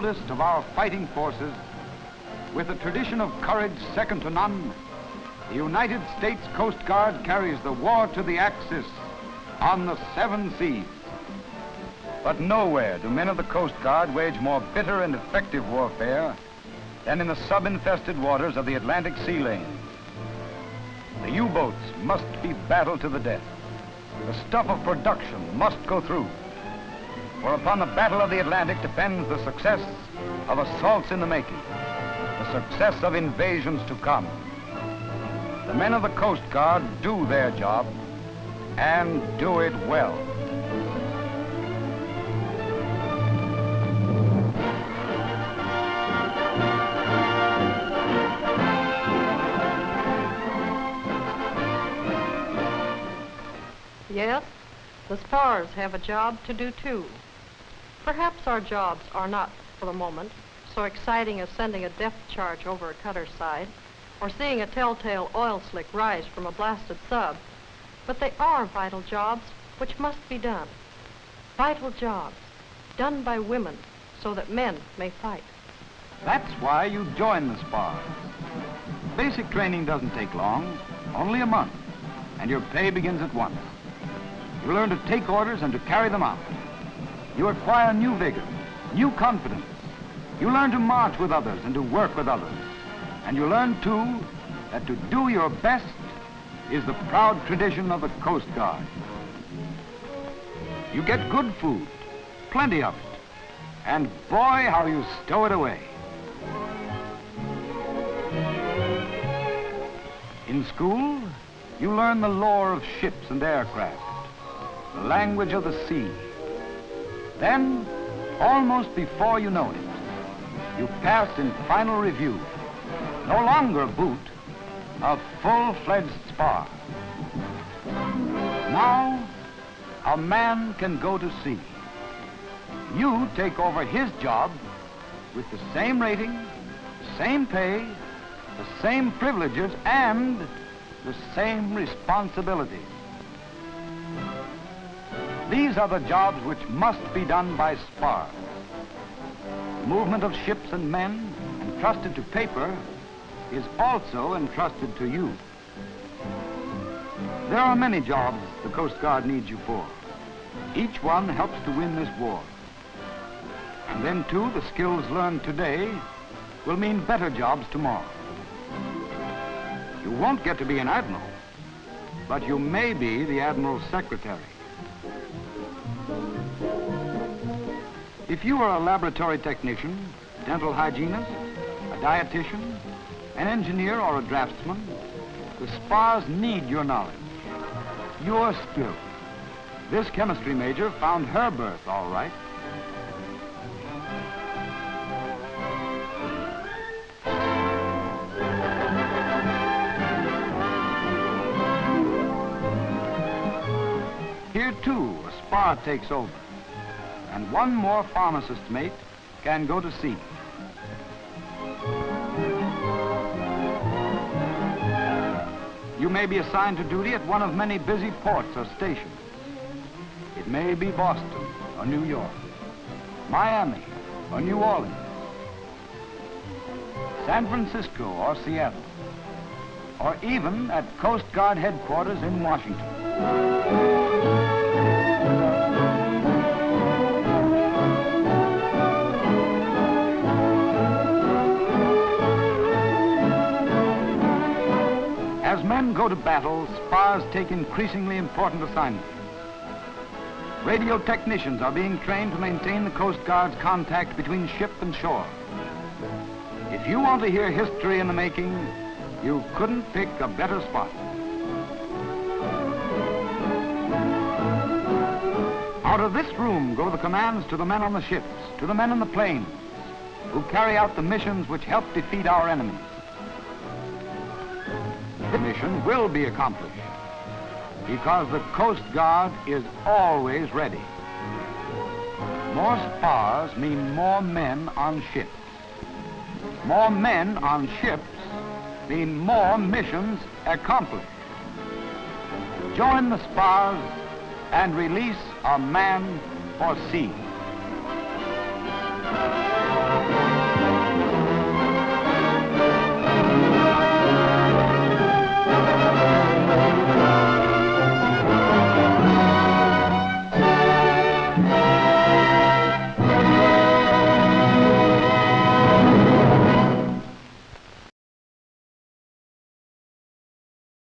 oldest of our fighting forces, with a tradition of courage second to none, the United States Coast Guard carries the war to the Axis on the 7 seas. But nowhere do men of the Coast Guard wage more bitter and effective warfare than in the sub-infested waters of the Atlantic sea lane. The U-boats must be battled to the death. The stuff of production must go through. For upon the Battle of the Atlantic depends the success of assaults in the making, the success of invasions to come. The men of the Coast Guard do their job, and do it well. Yes, the SPARS have a job to do too. Perhaps our jobs are not, for the moment, so exciting as sending a depth charge over a cutter's side, or seeing a telltale oil slick rise from a blasted sub, but they are vital jobs which must be done. Vital jobs, done by women, so that men may fight. That's why you join the SPARS. Basic training doesn't take long, only a month, and your pay begins at once. You learn to take orders and to carry them out. You acquire new vigor, new confidence. You learn to march with others and to work with others. And you learn, too, that to do your best is the proud tradition of the Coast Guard. You get good food, plenty of it, and boy, how you stow it away. In school, you learn the lore of ships and aircraft, the language of the sea. Then, almost before you know it, you pass in final review, no longer a boot, a full-fledged SPAR. Now, a man can go to sea. You take over his job with the same rating, the same pay, the same privileges, and the same responsibilities. These are the jobs which must be done by SPARS. The movement of ships and men, entrusted to paper, is also entrusted to you. There are many jobs the Coast Guard needs you for. Each one helps to win this war. And then, too, the skills learned today will mean better jobs tomorrow. You won't get to be an admiral, but you may be the admiral's secretary. If you are a laboratory technician, dental hygienist, a dietitian, an engineer, or a draftsman, the SPARS need your knowledge, your skill. This chemistry major found her berth all right. Here, too, a SPAR takes over, and one more pharmacist mate can go to sea. You may be assigned to duty at one of many busy ports or stations. It may be Boston or New York, Miami or New Orleans, San Francisco or Seattle, or even at Coast Guard headquarters in Washington. As men go to battle, SPARS take increasingly important assignments. Radio technicians are being trained to maintain the Coast Guard's contact between ship and shore. If you want to hear history in the making, you couldn't pick a better spot. Out of this room go the commands to the men on the ships, to the men in the planes, who carry out the missions which help defeat our enemies. The mission will be accomplished because the Coast Guard is always ready. More SPARS mean more men on ships. More men on ships mean more missions accomplished. Join the SPARS and release a man for sea.